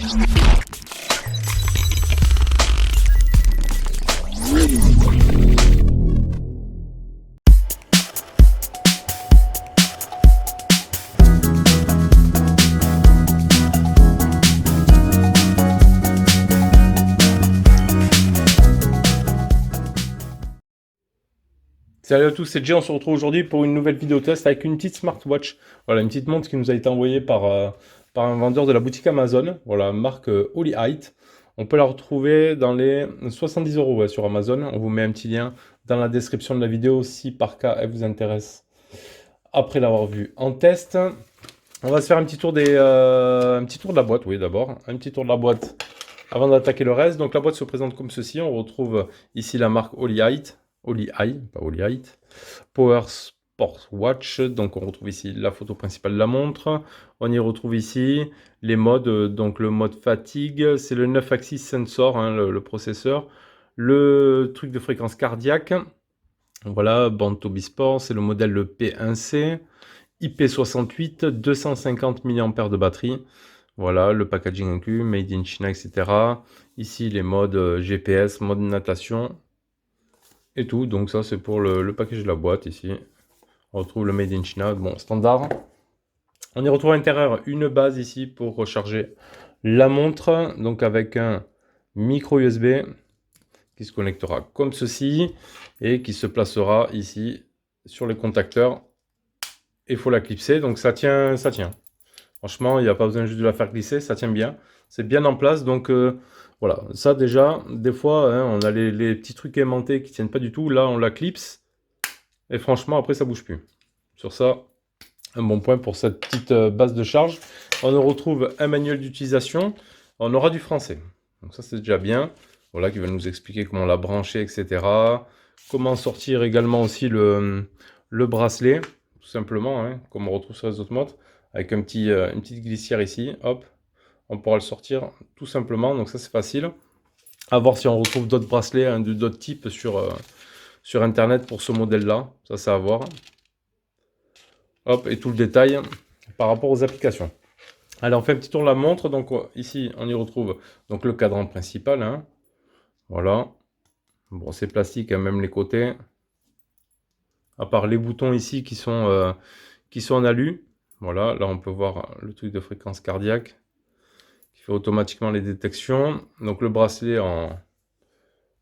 Salut à tous, c'est Jay, on se retrouve aujourd'hui pour une nouvelle vidéo test avec une petite smartwatch. Voilà, une petite montre qui nous a été envoyée par un vendeur de la boutique Amazon, voilà, marque Holy Height. On peut la retrouver dans les 70 euros ouais, sur Amazon. On vous met un petit lien dans la description de la vidéo si par cas elle vous intéresse après l'avoir vue en test. On va se faire un petit tour un petit tour de la boîte, oui d'abord, un petit tour de la boîte avant d'attaquer le reste. Donc la boîte se présente comme ceci. On retrouve ici la marque Holy Height. Holy Eye, pas Holy Height. Power Sport Watch, donc on retrouve ici la photo principale de la montre. On y retrouve ici les modes, donc le mode fatigue, c'est le 9 axis sensor, hein, le processeur. Le truc de fréquence cardiaque, voilà, bande Tobii Sport, c'est le modèle le P1C. IP68, 250 mAh de batterie. Voilà, le packaging inclus, Made in China, etc. Ici les modes GPS, mode natation. Et tout, donc ça c'est pour le package de la boîte ici. On retrouve le Made in China, bon standard. On y retrouve à l'intérieur une base ici pour recharger la montre, donc avec un micro USB qui se connectera comme ceci et qui se placera ici sur les contacteurs. Il faut la clipser, donc ça tient, ça tient. Franchement, il n'y a pas besoin juste de la faire glisser, ça tient bien. C'est bien en place, donc voilà. Ça déjà, des fois, hein, on a les petits trucs aimantés qui ne tiennent pas du tout. Là, on la clipse. Et franchement, après, ça bouge plus. Sur ça, un bon point pour cette petite base de charge. On retrouve un manuel d'utilisation. On aura du français. Donc ça, c'est déjà bien. Voilà, qui va nous expliquer comment la brancher, etc. Comment sortir également aussi le bracelet, tout simplement, hein, comme on retrouve sur les autres montres. Avec une petite glissière ici, hop, on pourra le sortir tout simplement, donc ça c'est facile. À voir si on retrouve d'autres bracelets, hein, d'autres types sur internet pour ce modèle là, ça c'est à voir. Hop, et tout le détail par rapport aux applications. Allez, on fait un petit tour de la montre, donc ici on y retrouve donc le cadran principal, hein. Voilà, bon c'est plastique, hein, même les côtés, à part les boutons ici qui sont en alu. Voilà, là on peut voir le truc de fréquence cardiaque qui fait automatiquement les détections. Donc le bracelet en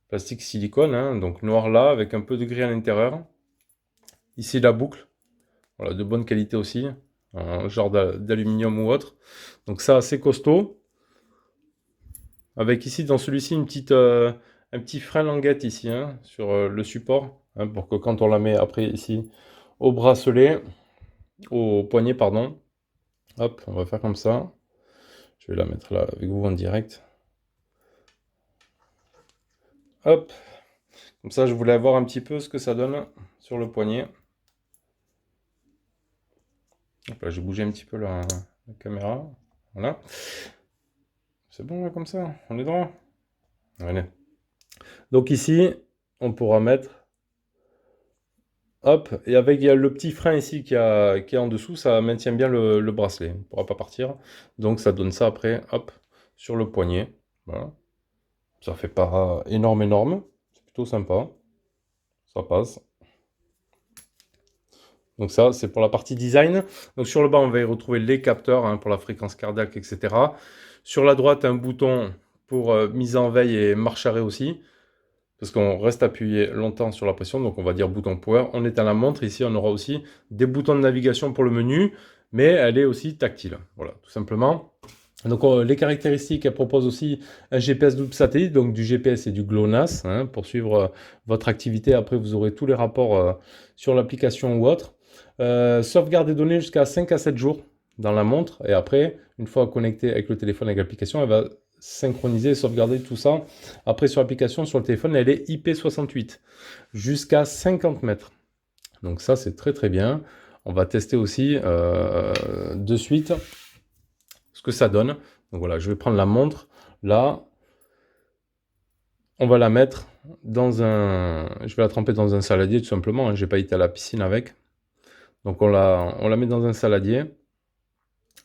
plastique silicone, hein, donc noir là, avec un peu de gris à l'intérieur. Ici la boucle, voilà, de bonne qualité aussi, un genre d'aluminium ou autre. Donc ça assez costaud. Avec ici dans celui-ci un petit frein languette ici, hein, sur le support, hein, pour que quand on la met après ici au bracelet, au poignet pardon, hop, on va faire comme ça. Je vais la mettre là avec vous en direct. Hop, comme ça je voulais voir un petit peu ce que ça donne sur le poignet. Hop là, j'ai bougé un petit peu la caméra. Voilà. C'est bon là, comme ça, on est droit. Allez. Donc ici, on pourra mettre. Hop, et avec il y a le petit frein ici qui est en dessous, ça maintient bien le bracelet. Il ne pourra pas partir. Donc ça donne ça après, hop, sur le poignet. Voilà. Ça fait pas énorme. C'est plutôt sympa. Ça passe. Donc ça, c'est pour la partie design. Donc sur le bas, on va y retrouver les capteurs, hein, pour la fréquence cardiaque, etc. Sur la droite, un bouton pour mise en veille et marche arrêt aussi. Parce qu'on reste appuyé longtemps sur la pression, donc on va dire bouton power. On éteint la montre. Ici, on aura aussi des boutons de navigation pour le menu, mais elle est aussi tactile. Voilà, tout simplement. Donc les caractéristiques, elle propose aussi un GPS double satellite, donc du GPS et du GLONASS, hein, pour suivre votre activité. Après, vous aurez tous les rapports sur l'application ou autre. Sauvegarde des données jusqu'à 5 à 7 jours dans la montre. Et après, une fois connectée avec le téléphone, avec l'application, elle va synchroniser et sauvegarder tout ça. Après, sur l'application, sur le téléphone, elle est IP68, jusqu'à 50 mètres. Donc ça, c'est très bien. On va tester aussi de suite ce que ça donne. Donc voilà, je vais prendre la montre. Là, on va la mettre dans un... Je vais la tremper dans un saladier, tout simplement, hein. Je n'ai pas été à la piscine avec. Donc on la met dans un saladier.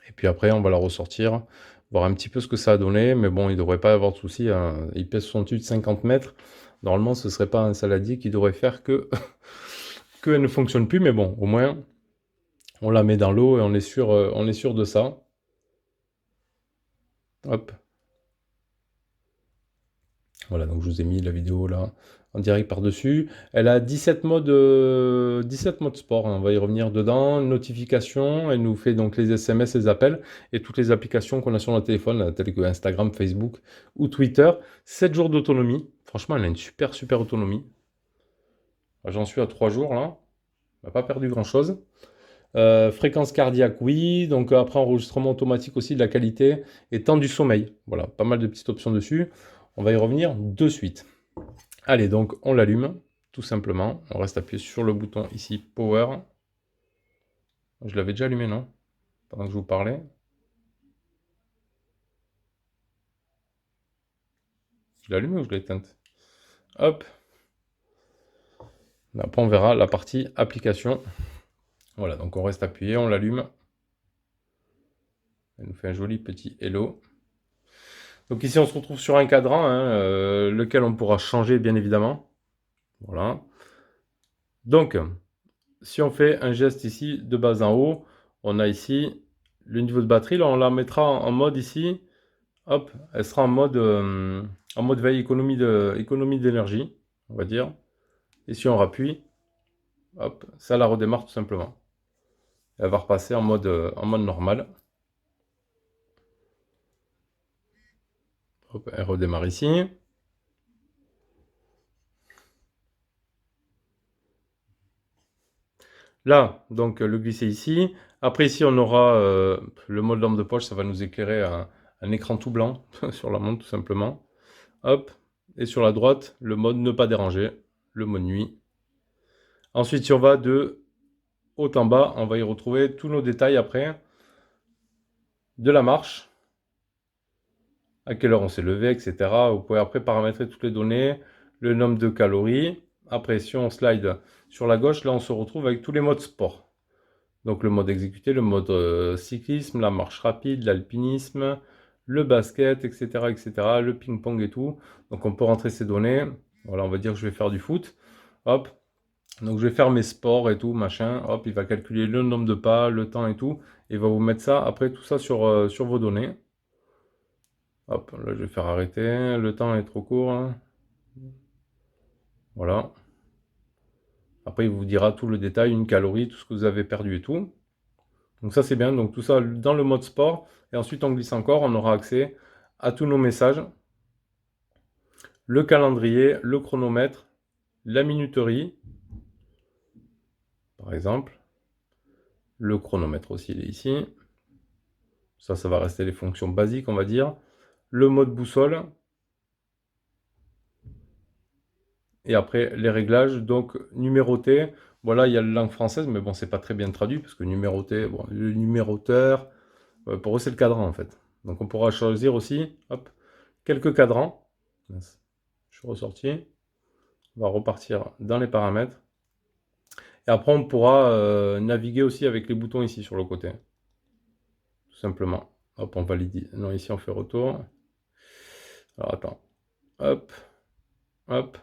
Et puis après, on va la ressortir voir un petit peu ce que ça a donné. Mais bon, il ne devrait pas y avoir de souci, hein. Il pèse 68, 50 mètres. Normalement, ce ne serait pas un saladier qui devrait faire que qu'elle ne fonctionne plus. Mais bon, au moins, on la met dans l'eau et on est sûr de ça. Hop. Voilà, donc je vous ai mis la vidéo là en direct par-dessus. Elle a 17 modes sport, hein. On va y revenir dedans. Notification, elle nous fait donc les SMS, les appels et toutes les applications qu'on a sur notre téléphone, là, telles que Instagram, Facebook ou Twitter. 7 jours d'autonomie. Franchement, elle a une super autonomie. J'en suis à 3 jours là. On n'a pas perdu grand-chose. Fréquence cardiaque, oui. Donc après, enregistrement automatique aussi de la qualité et temps du sommeil. Voilà, pas mal de petites options dessus. On va y revenir de suite. Allez, donc on l'allume, tout simplement. On reste appuyé sur le bouton ici, Power. Je l'avais déjà allumé, non? Pendant que je vous parlais. Je l'ai allumé ou je l'ai éteinte? Hop. Après, on verra la partie application. Voilà, donc on reste appuyé, on l'allume. Elle nous fait un joli petit hello. Donc ici, on se retrouve sur un cadran, hein, lequel on pourra changer, bien évidemment. Voilà. Donc, si on fait un geste ici de bas en haut, on a ici le niveau de batterie. Là, on la mettra en mode ici. Hop, elle sera en mode veille économie d'énergie, on va dire. Et si on rappuie, hop, ça la redémarre tout simplement. Elle va repasser en mode normal. Hop, elle redémarre ici. Là, donc le glisser ici. Après ici, on aura le mode lampe de poche, ça va nous éclairer un écran tout blanc sur la montre tout simplement. Hop, et sur la droite, le mode ne pas déranger, le mode nuit. Ensuite, si on va de haut en bas, on va y retrouver tous nos détails après. De la marche, à quelle heure on s'est levé, etc. Vous pouvez après paramétrer toutes les données, le nombre de calories. Après, si on slide sur la gauche, là on se retrouve avec tous les modes sport. Donc le mode exécuté, le mode cyclisme, la marche rapide, l'alpinisme, le basket, etc., etc., le ping-pong et tout. Donc on peut rentrer ces données. Voilà, on va dire que je vais faire du foot. Hop. Donc je vais faire mes sports et tout, machin. Hop, il va calculer le nombre de pas, le temps et tout. Et il va vous mettre ça, après tout ça sur vos données. Hop, là je vais faire arrêter. Le temps est trop court, hein. Voilà. Après, il vous dira tout le détail, une calorie, tout ce que vous avez perdu et tout. Donc ça, c'est bien. Donc tout ça dans le mode sport. Et ensuite, on glisse encore. On aura accès à tous nos messages. Le calendrier, le chronomètre, la minuterie, par exemple. Le chronomètre aussi, il est ici. Ça va rester les fonctions basiques, on va dire. Le mode boussole. Et après, les réglages, donc numéroté. Voilà, il y a la langue française, mais bon, c'est pas très bien traduit, parce que numéroté, bon, le numéroteur, pour eux, c'est le cadran, en fait. Donc, on pourra choisir aussi, hop, quelques cadrans. Mince, je suis ressorti. On va repartir dans les paramètres. Et après, on pourra naviguer aussi avec les boutons ici, sur le côté. Tout simplement. Hop, on valide. Non, ici, on fait retour. Alors, attends. Hop, hop.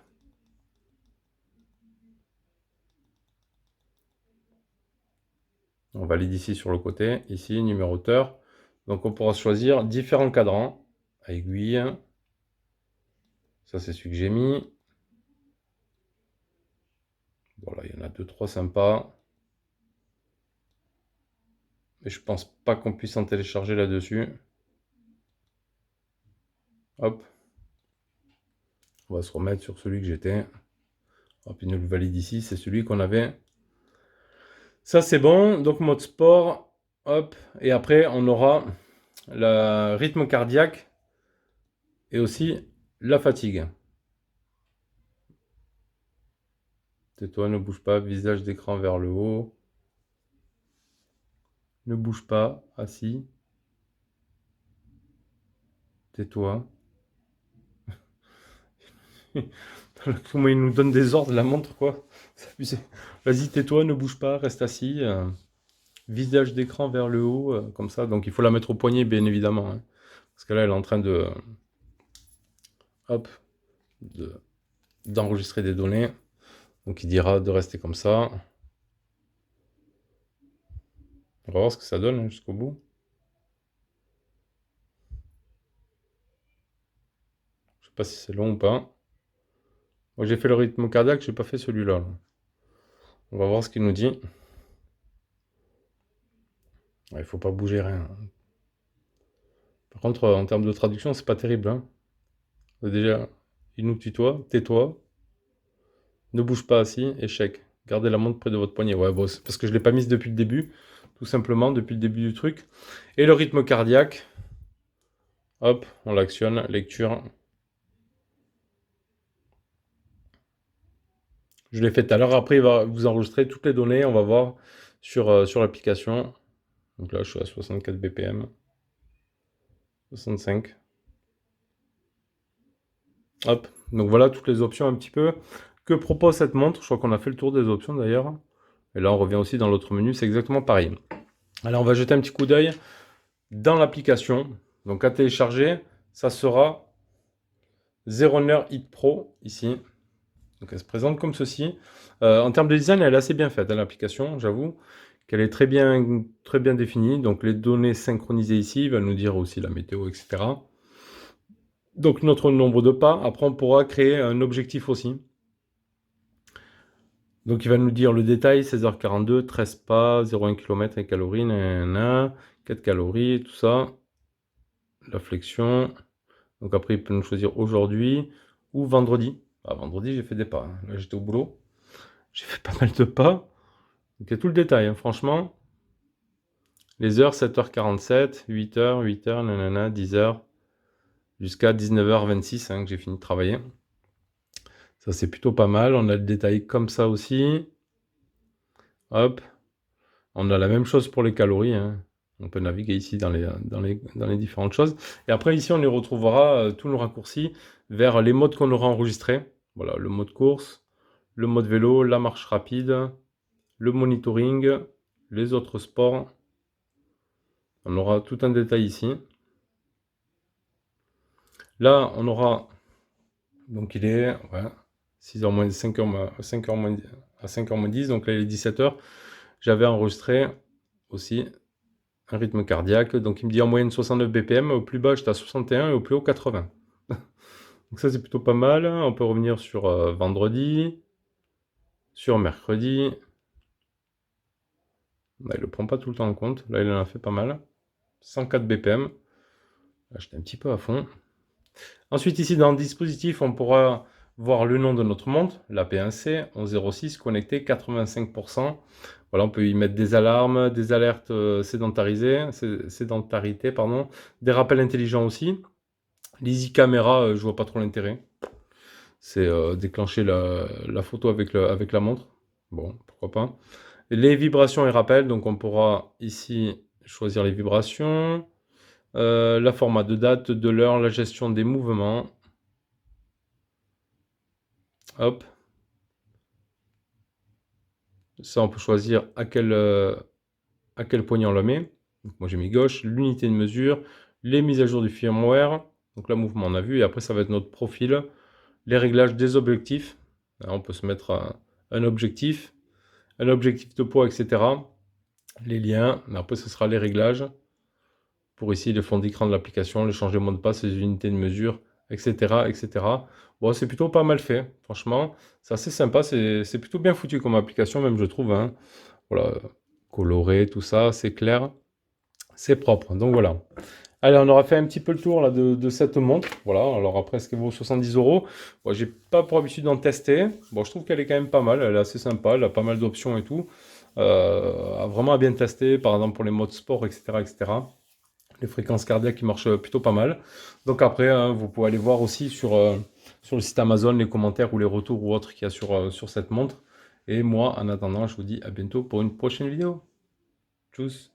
On valide ici sur le côté, ici numéroteur. Donc on pourra choisir différents cadrans à aiguille. Ça c'est celui que j'ai mis. Voilà, il y en a 2-3 sympas. Mais je pense pas qu'on puisse en télécharger là-dessus. Hop. On va se remettre sur celui que j'étais. Hop, il nous le valide ici, c'est celui qu'on avait. Ça c'est bon, donc mode sport. Hop, et après on aura le rythme cardiaque et aussi la fatigue. Tais-toi, ne bouge pas, visage d'écran vers le haut. Ne bouge pas, assis. Tais-toi. Comment il nous donne des ordres, la montre, quoi. C'est abusé. Vas-y, tais-toi, ne bouge pas, reste assis. Visage d'écran vers le haut, comme ça. Donc il faut la mettre au poignet, bien évidemment, hein. Parce que là, elle est en train de... Hop, d'enregistrer des données. Donc il dira de rester comme ça. On va voir ce que ça donne jusqu'au bout. Je sais pas si c'est long ou pas. Moi j'ai fait le rythme cardiaque, j'ai pas fait celui-là. On va voir ce qu'il nous dit. Il faut pas bouger rien. Par contre, en termes de traduction, c'est pas terrible, hein. Déjà, il nous tutoie, tais-toi, ne bouge pas assis, échec. Gardez la montre près de votre poignet. Ouais, bon, c'est parce que je l'ai pas mise depuis le début, tout simplement, depuis le début du truc. Et le rythme cardiaque, hop, on l'actionne, lecture. Je l'ai fait tout à l'heure. Après, il va vous enregistrer toutes les données. On va voir sur l'application. Donc là, je suis à 64 BPM. 65. Hop. Donc voilà toutes les options un petit peu que propose cette montre. Je crois qu'on a fait le tour des options d'ailleurs. Et là, on revient aussi dans l'autre menu. C'est exactement pareil. Alors, on va jeter un petit coup d'œil dans l'application. Donc à télécharger, ça sera Zeroner Hit Pro ici. Donc elle se présente comme ceci. En termes de design, elle est assez bien faite, hein, l'application, j'avoue, qu'elle est très bien définie. Donc les données synchronisées ici, il va nous dire aussi la météo, etc. Donc notre nombre de pas. Après, on pourra créer un objectif aussi. Donc il va nous dire le détail, 16h42, 13 pas, 0,1 km et calories, 4 calories, tout ça. La flexion. Donc après, il peut nous choisir aujourd'hui ou vendredi. Ah, vendredi, j'ai fait des pas, hein. Là, j'étais au boulot. J'ai fait pas mal de pas. Donc il y a tout le détail, hein, franchement. Les heures, 7h47, 8h, 8h, nanana, 10h, jusqu'à 19h26, hein, que j'ai fini de travailler. Ça, c'est plutôt pas mal. On a le détail comme ça aussi. Hop. On a la même chose pour les calories, hein. On peut naviguer ici dans les différentes choses. Et après, ici, on y retrouvera tous nos raccourcis vers les modes qu'on aura enregistrés. Voilà, le mode course, le mode vélo, la marche rapide, le monitoring, les autres sports. On aura tout un détail ici. Là, on aura... Donc, il est 6h moins 5h, 5h moins, à 5h moins 10. Donc là, il est 17h. J'avais enregistré aussi un rythme cardiaque. Donc, il me dit en moyenne 69 BPM. Au plus bas, j'étais à 61 et au plus haut, 80. Donc ça, c'est plutôt pas mal. On peut revenir sur vendredi, sur mercredi. Là, il ne le prend pas tout le temps en compte. Là, il en a fait pas mal. 104 BPM. Là, j'étais un petit peu à fond. Ensuite, ici, dans le dispositif, on pourra voir le nom de notre montre, la P1C 1106, connecté 85%. Voilà, on peut y mettre des alarmes, des alertes sédentarité, pardon, des rappels intelligents aussi. L'Easy Camera, je vois pas trop l'intérêt. C'est déclencher la photo avec la montre. Bon, pourquoi pas. Les vibrations et rappels, donc on pourra ici choisir les vibrations, la format de date, de l'heure, la gestion des mouvements. Hop. Ça, on peut choisir à quel poignet on la met. Donc, moi, j'ai mis gauche, l'unité de mesure, les mises à jour du firmware. Donc là, mouvement, on a vu. Et après, ça va être notre profil, les réglages des objectifs. Là, on peut se mettre un objectif de poids, etc. Les liens. Après, ce sera les réglages. Pour ici, le fond d'écran de l'application, le changer de mot de passe, les unités de mesure, etc. etc. Bon, c'est plutôt pas mal fait, franchement. C'est assez sympa, c'est plutôt bien foutu comme application, même je trouve, hein. Voilà, coloré, tout ça, c'est clair, c'est propre. Donc voilà. Allez, on aura fait un petit peu le tour là, de cette montre. Voilà, alors après, ce qu'elle vaut 70 €. Bon, j'ai pas pour habitude d'en tester. Bon, je trouve qu'elle est quand même pas mal, elle est assez sympa, elle a pas mal d'options et tout. Vraiment à bien tester, par exemple pour les modes sport, etc. etc. Les fréquences cardiaques qui marchent plutôt pas mal. Donc après, hein, vous pouvez aller voir aussi sur le site Amazon les commentaires ou les retours ou autres qu'il y a sur cette montre. Et moi, en attendant, je vous dis à bientôt pour une prochaine vidéo. Tchuss!